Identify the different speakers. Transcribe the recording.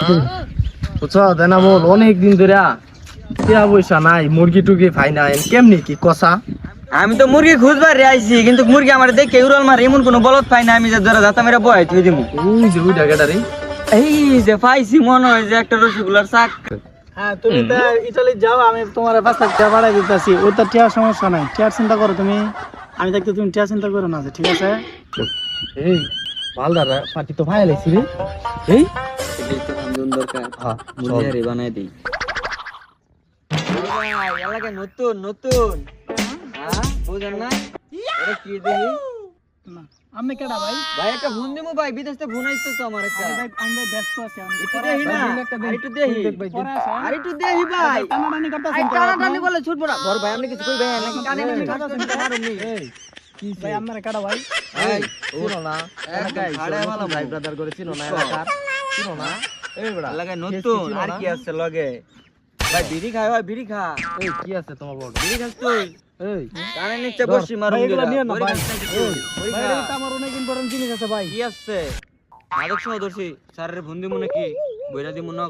Speaker 1: বুঝছো দেনা বল অনেক দিন ধরে টিয়া পয়সা নাই মুরগি টুরগি খাই না কেমনি কি কষা
Speaker 2: আমি তো মুরগি খুঁজবার রে আইছি কিন্তু মুরগি আমার দেখে উড়াল মার এমন কোনো বলত পাই না আমি যে ধরে যাতা মেরে বয় তুই দিমু
Speaker 1: ওই যে ওই জায়গাটা রে
Speaker 2: এই যে পাইছি মনে হয় যে একটা রসগোল্লার চাক।
Speaker 3: হ্যাঁ তুমি তো ইতালি যাও আমি তোমার 5 লাখ টাকা বাড়াই দিতেছি ওটা টিয়া সমস্যা নাই টিয়ার চিন্তা করো তুমি আমি দেখতে তুমি টিয়া চিন্তা করো না ঠিক আছে
Speaker 1: এই মালদার পার্টি তো ভাই লাইছি রে এই
Speaker 2: এটাই তো কামজন দরকার
Speaker 1: হ্যাঁ
Speaker 2: মুরগি আরে বানাই দেই এলাকায় নতুন নতুন হ্যাঁ বুঝেন না এটা কি দেই
Speaker 3: না আমি কেডা ভাই
Speaker 2: ভাই একটা ফোন দিমু ভাই বিদেশ থেকে ফোন আইছে তো আমার একটা
Speaker 3: আমি ব্যস্ত আছি আমি
Speaker 2: একটু দেহি না একটু দেহি আর একটু দেহি ভাই
Speaker 3: টানাটানি করতেছেন
Speaker 2: আই টানাটানি বলে ছুটবো না বড় ভাই আপনি কিছু কইবেন নাকি কানে কানে কাজ মারুনি
Speaker 3: ভাই আপনারা কেডা ভাই
Speaker 1: এই চিনো না এলাকায়
Speaker 2: ভাড়া ভালো
Speaker 1: ভাই ব্রাদার করে চিনো না এলাকার চিনো না এই বড়া
Speaker 2: এলাকায় নতুন আর কি আছে লগে ভাই বিড়ি খায় ভাই বিড়ি খা
Speaker 1: এই কি আছে তোমার বড়
Speaker 2: বিড়ি খাস তুই
Speaker 1: এই
Speaker 2: কানে নিচে বসি মারুন
Speaker 3: ভাই, এগুলা
Speaker 2: দিলা
Speaker 3: নিয়ে না, ভাই।
Speaker 2: বড়ি
Speaker 3: ভাই
Speaker 2: খা
Speaker 3: এটা তো আমার অনেক ইম্পর্টেন্ট জিনিস আছে ভাই
Speaker 2: কি আছে মাদক সহ দর্শি স্যারের ফোন দিমু নাকি বইরা দিমু না